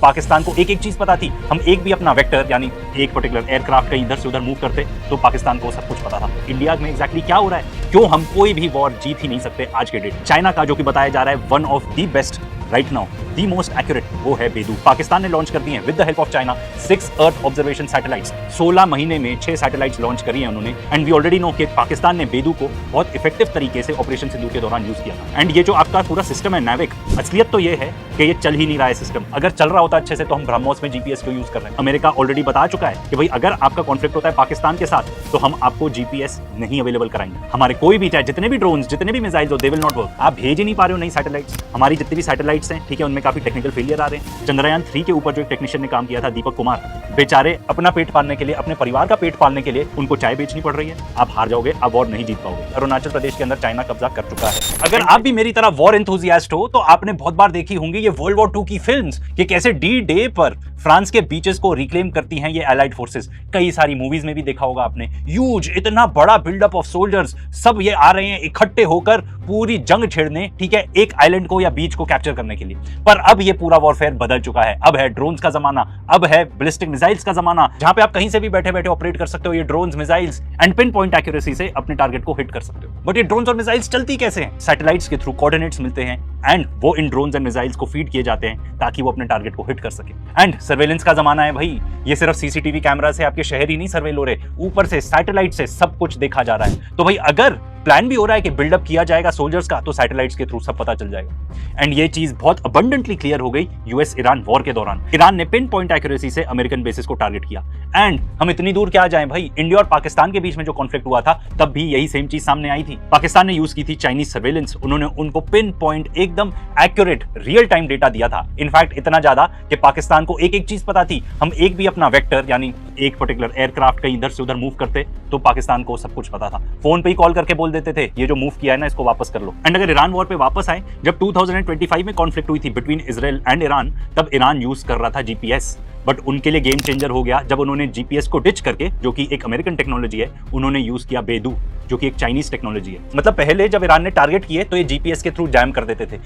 पाकिस्तान को एक एक चीज पता थी। हम एक भी अपना वेक्टर यानी एक पर्टिकुलर एयरक्राफ्ट कहीं इधर से उधर मूव करते तो पाकिस्तान को सब कुछ पता था। इंडिया में एग्जैक्टली क्या हो रहा है, क्यों हम कोई भी वॉर जीत ही नहीं सकते आज के डेट। चाइना का जो कि बताया जा रहा है one of the best right now, the most accurate, वो है बेदू। पाकिस्तान ने लॉन्च कर दी है with the help of China 6 earth observation satellites. 16 महीने में 6 सैटेलाइट्स लॉन्च करी है उन्होंने। एंड वी ऑलरेडी नो कि पाकिस्तान ने बेदू को बहुत इफेक्टिव तरीके से ऑपरेशन सिंधु के दौरान यूज किया था। एंड ये जो आपका पूरा सिस्टम है नाविक, असलियत तो ये है कि ये चल ही नहीं रहा है सिस्टम। अगर चल रहा होता अच्छे से तो हम ब्रह्मोस में जीपीएस को यूज कर रहे हैं। अमेरिका ऑलरेडी बता चुका है कि भाई अगर आपका कॉन्फ्लिक्ट होता है पाकिस्तान के साथ तो हम आपको जीपीएस नहीं अवेलेबल कराएंगे। हमारे कोई भी चाहे जितने भी ड्रोन्स जितने भी मिसाइल्स हो, दे विल नॉट वर्क। आप भेज ही नहीं पा रहे हो नई सैटेलाइट्स। हमारी जितनी भी सैटेलाइट्स हैं ठीक है, उनमें काफी टेक्निकल फेलियर आ रहे हैं। चंद्रयान 3 के ऊपर जो एक टेक्नीशियन ने काम किया था दीपक कुमार, बेचारे अपना पेट पालने के लिए, अपने परिवार का पेट पालने के लिए उनको चाय बेचनी पड़ रही है। आप हार जाओगे, आप वॉर नहीं जीत पाओगे। अरुणाचल प्रदेश के अंदर चाइना कब्जा कर चुका है। अगर आप भी मेरी तरह वॉर एंथुसियास्ट हो तो आपने बहुत बार देखी होंगी ये वर्ल्ड वॉर 2 की फिल्म्स कि कैसे डी डे पर फ्रांस के बीचेस को रिक्लेम करती हैं ये एलाइड फोर्सेस। कई सारी मूवीज में भी देखा होगा आपने। ह्यूज इतना बड़ा बिल्डअप ऑफ सोल्जर्स, सब ये आ रहे हैं इकट्ठे होकर पूरी जंग छेड़ने, ठीक है, एक आइलैंड को या बीच को कैप्चर करने के लिए। पर अब ये पूरा वॉरफेयर बदल चुका है। अब है ड्रोन्स का जमाना, अब है बैलिस्टिक मिसाइल्स का जमाना, जहां पे आप कहीं से भी बैठे बैठे ऑपरेट कर सकते हो ये drones missiles and pin point accuracy से अपने टारगेट को हिट कर सकते हो। बट ये ड्रोन्स और मिसाइल्स चलती कैसे हैं? सैटेलाइट्स के थ्रू कोऑर्डिनेट्स मिलते हैं एंड वो इन ड्रोन्स एंड मिसाइल्स को फीड किए जाते हैं ताकि वो अपने टारगेट को हिट कर सके। एंड सर्वेलेंस का जमाना है भाई। ये सिर्फ सीसीटीवी कैमरा से आपके शहर ही नहीं सर्वेल हो रहे, ऊपर से सैटेलाइट से सब कुछ देखा जा रहा है। तो भाई अगर प्लान भी हो रहा है कि बिल्डअप किया जाएगा सोल्जर्स का तो सैटेलाइट्स के थ्रू सब पता चल जाएगा। एंड ये चीज बहुत अबंडेंटली क्लियर हो गई यूएस ईरान वॉर के दौरान। ईरान ने पिन पॉइंट एक्यूरेसी से अमेरिकन बेसिस को टारगेट किया। एंड हम इतनी दूर क्या जाएं भाई, इंडिया और पाकिस्तान के बीच में जो कॉन्फ्लिक्ट हुआ था तब भी यही सेम चीज सामने आई थी। पाकिस्तान ने यूज की थी चाइनीज सर्वेलेंस। उन्होंने उनको पिन पॉइंट एकदम एक्यूरेट रियल टाइम डेटा दिया था। इनफैक्ट इतना ज्यादा कि पाकिस्तान को एक एक चीज पता थी। हम एक भी अपना वेक्टर यानी एक पर्टिकुलर एयरक्राफ्ट कहीं इधर से उधर मूव करते तो पाकिस्तान को सब कुछ पता था। फोन पे ही कॉल करके बोल देते थे ये जो मूव किया है ना इसको वापस कर लो। एंड अगर ईरान वॉर पे वापस आए, जब 2025 में कॉन्फ्लिक्ट हुई थी बिटवीन इजराइल एंड ईरान, तब ईरान यूज कर रहा था जीपीएस। बट उनके लिए गेम चेंजर हो गया जब उन्होंने जीपीएस को डिच करके, जो कि एक अमेरिकन टेक्नोलॉजी है, उन्होंने यूज किया बेदू, जो कि एक चाइनीज टेक्नोलॉजी है। मतलब पहले जब ईरान ने टारगेट किए तो ये जीपीएस के थ्रू जैम कर देते थे।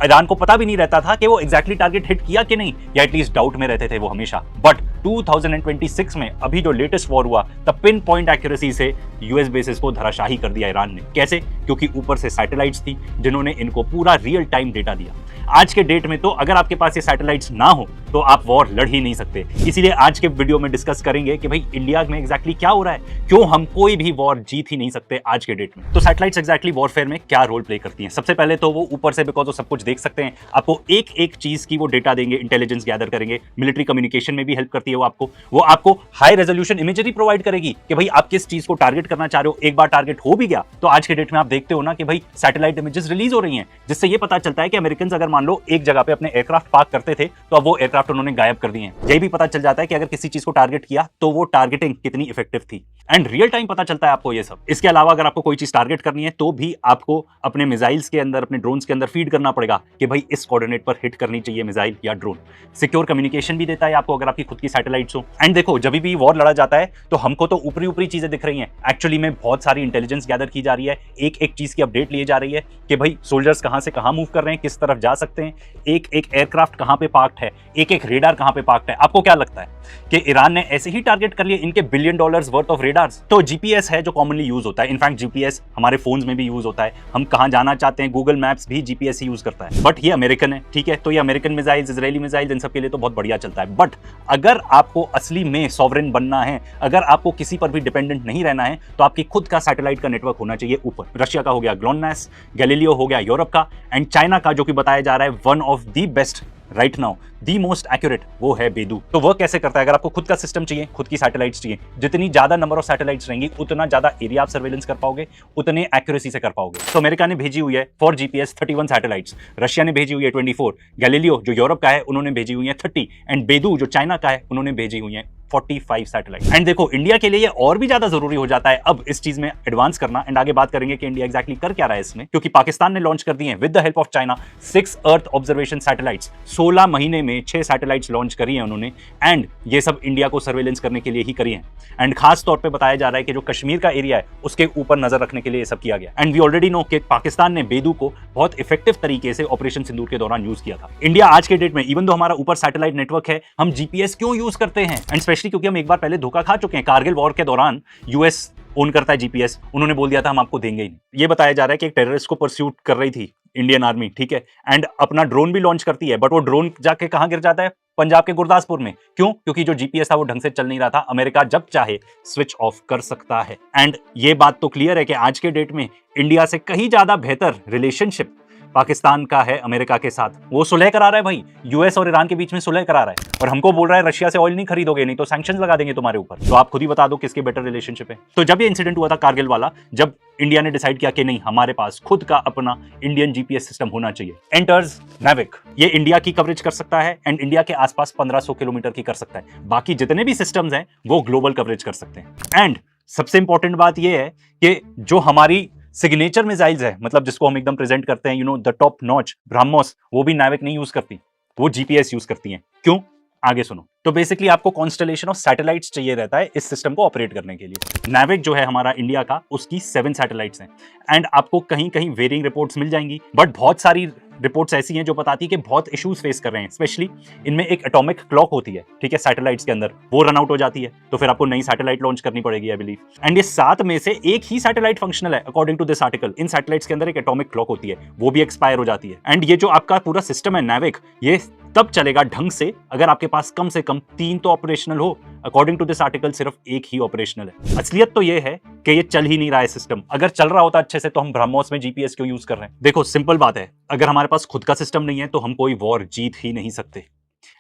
ईरान को पता भी नहीं रहता था कि वो एग्जैक्टली टारगेट हिट किया कि नहीं, या एटलीस्ट डाउट में रहते थे वो हमेशा। बट 2026 में अभी जो लेटेस्ट वॉर हुआ तब पिन पॉइंट एक्यूरेसी से यूएस बेसिस को धराशाही कर दिया ईरान ने। कैसे? क्योंकि ऊपर से सैटेलाइट्स थी जिन्होंने इनको पूरा रियल टाइम डेटा दिया। आज के डेट में तो अगर आपके पास ये सैटेलाइट्स ना हो तो आप वॉर लड़ ही नहीं सकते। इसीलिए आज के वीडियो में डिस्कस करेंगे कि भाई इंडिया में एग्जैक्टली क्या हो रहा है, क्यों हम कोई भी वॉर जीत ही नहीं सकते आज के डेट में। तो सैटेलाइट्स एग्जैक्टली वॉरफेयर में क्या रोल प्ले करती हैं? सबसे पहले तो वो ऊपर से बिकॉज वो सब कुछ देख सकते हैं, आपको एक एक चीज की वो डेटा देंगे, इंटेलिजेंस गैदर करेंगे, मिलिट्री कम्युनिकेशन में भी हेल्प करती है वो आपको हाई रेजोल्यूशन इमेजरी प्रोवाइड करेगी कि भाई आप किस चीज को टारगेट करना चाह रहे हो। एक बार टारगेट हो भी गया तो आज के डेट में आप देखते हो ना कि भाई सैटेलाइट इमेजेस रिलीज हो रही हैं, जिससे ये पता चलता है कि अमेरिकन अगर मान लो एक जगह पे अपने एयरक्राफ्ट पार्क करते थे तो अब वो एयरक्राफ्ट उन्होंने गायब कर दिए हैं। यही भी पता चल जाता है कि अगर किसी चीज को टारगेट किया तो वो टारगेटिंग कितनी इफेक्टिव थी। एंड रियल टाइम पता चलता है आपको ये सब। इसके अलावा अगर आपको कोई चीज टारगेट करनी है तो भी आपको अपने मिसाइल्स के अंदर, अपने ड्रोन्स के अंदर फीड करना पड़ेगा कि भाई इस कोऑर्डिनेट पर हिट करनी चाहिए मिसाइल या ड्रोन। सिक्योर कम्युनिकेशन भी देता है आपको अगर आपकी खुद की सैटेलाइट्स हो। एंड देखो जब भी वॉर लड़ा जाता है तो हमको तो ऊपरी ऊपरी चीजें दिख रही हैं, एक्चुअली में बहुत सारी इंटेलिजेंस गैदर की जा रही है, एक एक चीज की अपडेट ली जा रही है कि भाई सोल्जर्स कहां से कहां मूव कर रहे हैं, किस तरफ जा सकते हैं, एक एक एयरक्राफ्ट कहां पे पार्क्ड है, एक एक रेडार कहां पे पार्क्ड है। आपको क्या लगता है कि ईरान ने ऐसे ही टारगेट कर लिए इनके $1 बिलियन वर्थ ऑफ रेडार्स? तो जीपीएस है जो कॉमनली यूज होता है। इनफैक्ट जीपीएस हमारे फोन्स में भी यूज होता है। हम कहां जाना चाहते हैं, गूगल मैप्स भी जीपीएस ही यूज करता है। बट ये अमेरिकन है, ठीक है, तो ये अमेरिकन मिसाइल्स, इजरायली मिसाइल्स, इन सब के लिए तो बहुत बढ़िया चलता है। बट अगर आपको असली में सॉवरेन बनना है, अगर आपको किसी पर भी डिपेंडेंट नहीं रहना है, तो आपकी खुद का सैटेलाइट का नेटवर्क होना चाहिए ऊपर। रशिया का हो गया ग्लोनास, गैलीलियो हो गया यूरोप का, एंड चाइना का जो कि बताया जा रहा है one of the best right now, the most accurate, वो है बेदू। तो वो कैसे करता है? अगर आपको खुद का सिस्टम चाहिए, खुद की सैटेलाइट्स चाहिए, जितनी ज्यादा नंबर ऑफ सैटेलाइट्स रहेंगी उतना ज्यादा एरिया आप सर्वेलेंस कर पाओगे, उतने एक्यूरेसी से कर पाओगे। तो अमेरिका ने भेजी हुई है फॉर जीपीएस 31 सैटेलाइट्स, रशिया ने भेजी हुई है 24, गैलीलियो जो यूरोप का है उन्होंने भेजी हुई है 30, एंड बेदू जो चाइना का है उन्होंने भेजी हुई है 45 सैटेलाइट। एंड देखो इंडिया के लिए ये और भी ज्यादा जरूरी हो जाता है अब इस चीज में एडवांस करना, एंड आगे बात करेंगे कि इंडिया एग्जैक्टली कर क्या रहा है इसमें, क्योंकि पाकिस्तान ने लॉन्च कर दिए हैं with the help of China 6 earth observation satellites. 16 महीने में 6 सैटेलाइट्स लॉन्च करी है उन्होंने, एंड ये सब इंडिया को सर्वेलेंस करने के लिए ही करी है। एंड खास तौर पे बताया जा रहा है कि जो कश्मीर का एरिया है उसके ऊपर नजर रखने के लिए ये सब किया गया। एंड वी ऑलरेडी नो कि पाकिस्तान ने बेदू को बहुत इफेक्टिव तरीके से ऑपरेशन सिंदूर के दौरान यूज किया था। इंडिया आज के डेट में इवन दो हमारा ऊपर सैटेलाइट नेटवर्क है, हम जीपीएस क्यों यूज करते हैं, एंड स्पेशली क्योंकि हम एक बार पहले धोखा खा चुके हैं। कारगिल वॉर के दौरान यूएस ओन करता है जीपीएस, उन्होंने बोल दिया था हम आपको देंगे ही नहीं। ये बताया जा रहा है कि एक टेररिस्ट को परस्यूट कर रही थी इंडियन आर्मी, ठीक है, एंड अपना ड्रोन भी लॉन्च करती है, बट वो ड्रोन जाके कहां गिर जाता है, पंजाब के गुरदासपुर में। क्यों? क्योंकि जो जीपीएस था वो ढंग से चल नहीं रहा था। अमेरिका जब चाहे स्विच ऑफ कर सकता है। एंड ये बात तो क्लियर है कि आज के डेट में इंडिया से कहीं ज्यादा बेहतर रिलेशनशिप पाकिस्तान का है अमेरिका के साथ। वो सुलह करा रहा है भाई, यूएस और ईरान के बीच में सुलह करा रहा है, और हमको बोल रहा है रशिया से ऑयल नहीं खरीदोगे, नहीं तो सैंक्शंस लगा देंगे तुम्हारे ऊपर। तो आप खुद ही बता दो किसके बेटर रिलेशनशिप है। तो जब ये इंसिडेंट हुआ था कारगिल वाला, जब इंडिया ने डिसाइड किया कि नहीं हमारे पास खुद का अपना इंडियन जीपीएस सिस्टम होना चाहिए, एंटर्स नाविक। ये इंडिया की कवरेज कर सकता है एंड इंडिया के आसपास 1500 किलोमीटर की कर सकता है। बाकी जितने भी सिस्टम्स हैं वो ग्लोबल कवरेज कर सकते हैं। एंड सबसे इंपॉर्टेंट बात यह है कि जो हमारी सिग्नेचर मिसाइल्स है, मतलब जिसको हम एकदम प्रेजेंट करते हैं, द टॉप नॉच ब्रह्मोस, वो भी नाविक नहीं यूज करती, वो जीपीएस यूज करती हैं। क्यों? आगे सुनो। तो बेसिकली आपको कॉन्स्टलेशन ऑफ सैटेलाइट्स चाहिए रहता है इस सिस्टम को ऑपरेट करने के लिए। नाविक जो है हमारा इंडिया का, उसकी 7 सैटेलाइट्स हैं, एंड आपको कहीं कहीं वेरिंग रिपोर्ट्स मिल जाएंगी, बट बहुत सारी रिपोर्ट्स ऐसी हैं जो बताती है कि बहुत इश्यूज फेस कर रहे हैं। स्पेशली इनमें एक एटॉमिक क्लॉक होती है, ठीक है, सैटेलाइट्स के अंदर, वो रन आउट हो जाती है, तो फिर आपको नई सैटेलाइट लॉन्च करनी पड़ेगी आई बिलीव। एंड ये 7 में से एक ही सैटेलाइट फंक्शनल है अकॉर्डिंग टू दिस आर्टिकल। इन सैटेलाइट्स के अंदर एक एटॉमिक क्लॉक होती है, वो भी एक्सपायर हो जाती है। एंड ये जो आपका पूरा सिस्टम है नाविक, ये तब चलेगा ढंग से अगर आपके पास कम से कम 3 तो ऑपरेशनल हो। अकॉर्डिंग टू दिस आर्टिकल सिर्फ एक ही ऑपरेशनल है। असलियत तो ये है कि ये चल ही नहीं रहा है सिस्टम। अगर चल रहा होता अच्छे से तो हम ब्रह्मोस में जीपीएस क्यों यूज कर रहे हैं? देखो सिंपल बात है, अगर हमारे पास खुद का सिस्टम नहीं है तो हम कोई वॉर जीत ही नहीं सकते।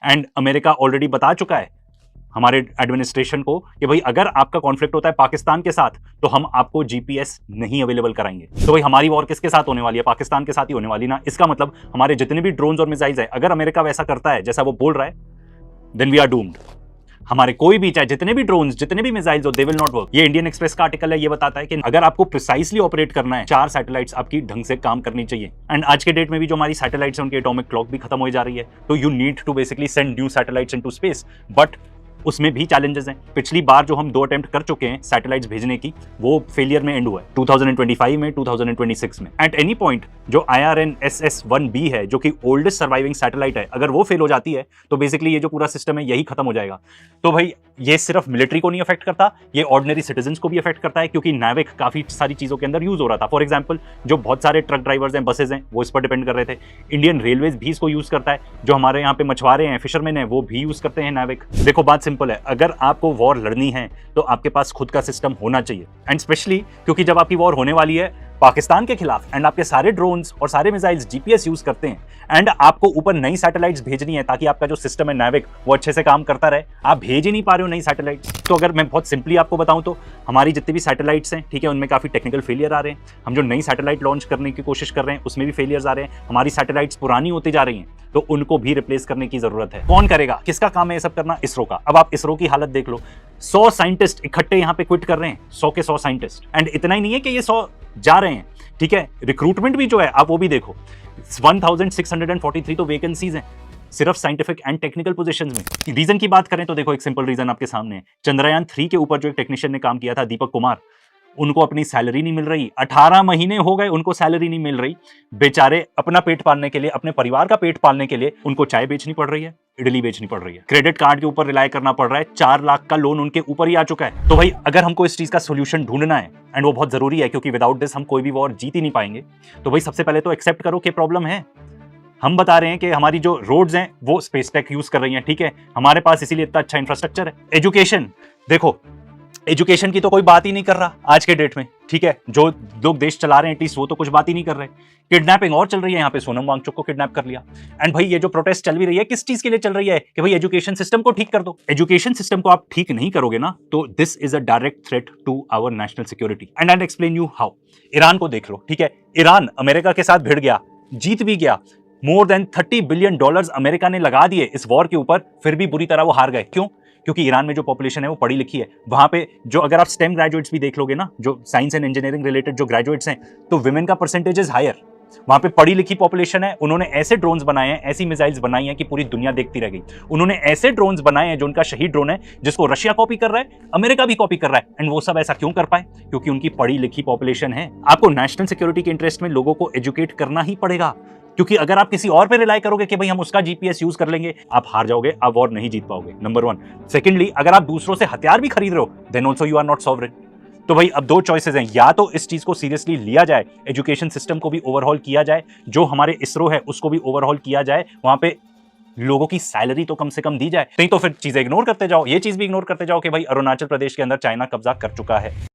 एंड अमेरिका ऑलरेडी बता चुका है हमारे एडमिनिस्ट्रेशन को कि भाई अगर आपका कॉन्फ्लिक्ट होता है पाकिस्तान के साथ तो हम आपको जीपीएस नहीं अवेलेबल कराएंगे। तो भाई हमारी वॉर किसके साथ होने वाली है? पाकिस्तान के साथ ही होने वाली ना। इसका मतलब हमारे जितने भी ड्रोन्स और मिसाइल्स है, अगर अमेरिका वैसा करता है जैसा वो बोल रहा है, देन वी आर डूम्ड। हमारे कोई भी, चाहे जितने भी ड्रोन्स, जितने भी मिसाइल्स हो, दे विल नॉट वर्क। ये इंडियन एक्सप्रेस का आर्टिकल है, ये बताता है कि अगर आपको प्रिसाइसली ऑपरेट करना है, 4 सैटेलाइट्स आपकी ढंग से काम करनी चाहिए। एंड आज के डेट में भी जो हमारी सैटेलाइट्स हैं उनकी एटॉमिक क्लॉक भी खत्म हो जा रही है, तो you need to basically send new satellites into space. But उसमें भी चैलेंजेस हैं। पिछली बार जो हम 2 अटेम्प्ट कर चुके हैं सैटेलाइट्स भेजने की, वो फेलियर में एंड हुआ है 2025 में, 2026 में। एट एनी पॉइंट जो IRNSS-1B है, जो कि ओल्डेस्ट सर्वाइविंग सैटेलाइट है, अगर वो फेल हो जाती है तो बेसिकली ये जो पूरा सिस्टम है यही खत्म हो जाएगा। तो भाई ये सिर्फ मिलिट्री को नहीं अफेक्ट करता, ये ऑर्डिनरी सिटीजन्स को भी अफेक्ट करता है, क्योंकि नाविक काफी सारी चीजों के अंदर यूज हो रहा था। फॉर एग्जाम्पल जो बहुत सारे ट्रक ड्राइवर्स हैं, बसेज हैं, वो इस पर डिपेंड कर रहे थे। इंडियन रेलवेज भी इसको यूज करता है, जो हमारे यहाँ पे मछुआरे हैं, फिशरमैन हैं, वो भी यूज करते हैं नाविक। देखो बात सिंपल है, अगर आपको वॉर लड़नी है तो आपके पास खुद का सिस्टम होना चाहिए। एंड स्पेशली क्योंकि जब आपकी वॉर होने वाली है पाकिस्तान के खिलाफ, एंड आपके सारे ड्रोन्स और सारे मिसाइल्स जीपीएस यूज करते हैं, एंड आपको ऊपर नई सैटेलाइट्स भेजनी है ताकि आपका जो सिस्टम है नाविक वो अच्छे से काम करता रहे, आप भेज ही नहीं पा रहे हो नई सैटेलाइट्स। तो अगर मैं बहुत सिंपली आपको बताऊं तो हमारी जितनी भी सैटेलाइट्स हैं, ठीक है, उनमें काफी टेक्निकल फेलियर आ रहे हैं। हम जो नई सैटेलाइट लॉन्च करने की कोशिश कर रहे हैं उसमें भी फेलियर्स आ रहे हैं। हमारी सैटेलाइट्स पुरानी होती जा रही हैं, तो उनको भी रिप्लेस करने की जरूरत है। कौन करेगा? किसका काम है ये सब करना? इसरो का। अब आप इसरो की हालत देख लो, 100 साइंटिस्ट इकट्ठे यहाँ पे क्विट कर रहे हैं, 100 के 100 साइंटिस्ट। एंड इतना ही नहीं है कि ये 100 जा रहे हैं, ठीक है, रिक्रूटमेंट भी जो है आप वो भी देखो, 1643 तो वैकेंसीज हैं सिर्फ साइंटिफिक एंड टेक्निकल पोजीशंस में। रीजन की बात करें तो देखो एक सिंपल रीजन आपके सामने है। चंद्रयान 3 के ऊपर जो एक टेक्नीशियन ने काम किया था, दीपक कुमार, उनको अपनी सैलरी नहीं मिल रही। 18 महीने हो गए उनको सैलरी नहीं मिल रही। बेचारे अपना पेट पालने के लिए, अपने परिवार का पेट पालने के लिए उनको चाय बेचनी पड़ रही है, इडली बेचनी पड़ रही है, क्रेडिट कार्ड के ऊपर रिलाय करना पड़ रहा है। 4 लाख का लोन उनके ऊपर ही आ चुका है। तो भाई अगर हमको इस चीज का सोल्यूशन ढूंढना है, एंड वो बहुत जरूरी है क्योंकि विदाउट दिस हम कोई भी वॉर जीत ही नहीं पाएंगे, तो भाई सबसे पहले तो एक्सेप्ट करो कि प्रॉब्लम है। हम बता रहे हैं कि हमारी जो रोड्स हैं वो स्पेस टेक यूज कर रही हैं, ठीक है, हमारे पास इसीलिए इतना अच्छा इंफ्रास्ट्रक्चर है। एजुकेशन देखो, एजुकेशन की तो कोई बात ही नहीं कर रहा आज के डेट में, ठीक है, जो लोग देश चला रहे हैं एटलीस्ट वो तो कुछ बात ही नहीं कर रहे। किडनैपिंग और चल रही है, यहाँ पे सोनम वांगचुक को किडनैप कर लिया। एंड भाई ये जो प्रोटेस्ट चल भी रही है किस चीज के लिए चल रही है? कि भाई एजुकेशन सिस्टम को ठीक कर दो। एजुकेशन सिस्टम को आप ठीक नहीं करोगे ना तो this is a direct threat to our national security. And I explain you how. Iran को देख लो, ठीक है, ईरान अमेरिका के साथ भिड़ गया, जीत भी गया, मोर देन $30 बिलियन अमेरिका ने लगा दिए इस वॉर के ऊपर, फिर भी बुरी तरह वो हार गए। क्यों? क्योंकि ईरान में जो पॉपुलेशन है वो पढ़ी लिखी है। वहां पे जो अगर आप स्टेम ग्रेजुएट्स भी देख लोगे ना, जो साइंस एंड इंजीनियरिंग रिलेटेड जो ग्रेजुएट्स हैं, तो विमेन का परसेंटेज इज हायर। वहां पे पढ़ी लिखी पॉपुलेशन है। उन्होंने ऐसे ड्रोन्स बनाए हैं, ऐसी मिसाइल्स बनाई हैं कि पूरी दुनिया देखती रह गई। उन्होंने ऐसे ड्रोन्स बनाए हैं जो उनका शहीद ड्रोन है, जिसको रशिया कॉपी कर रहा है, अमेरिका भी कॉपी कर रहा है। एंड वो सब ऐसा क्यों कर पाए? क्योंकि उनकी पढ़ी लिखी पॉपुलेशन है। आपको नेशनल सिक्योरिटी के इंटरेस्ट में लोगों को एजुकेट करना ही पड़ेगा, क्योंकि अगर आप किसी और पे रिलाई करोगे कि भाई हम उसका जीपीएस यूज कर लेंगे, आप हार जाओगे, आप वॉर नहीं जीत पाओगे, नंबर 1। सेकेंडली, अगर आप दूसरों से हथियार भी खरीद रहे हो, then also you are not sovereign. तो भाई अब 2 चॉइसेस हैं, या तो इस चीज को सीरियसली लिया जाए, एजुकेशन सिस्टम को भी ओवरहॉल किया जाए, जो हमारे इसरो है उसको भी ओवरहॉल किया जाए, वहां पे लोगों की सैलरी तो कम से कम दी जाए। नहीं तो फिर चीजें इग्नोर करते जाओ, ये चीज भी इग्नोर करते जाओ कि भाई अरुणाचल प्रदेश के अंदर चाइना कब्जा कर चुका है।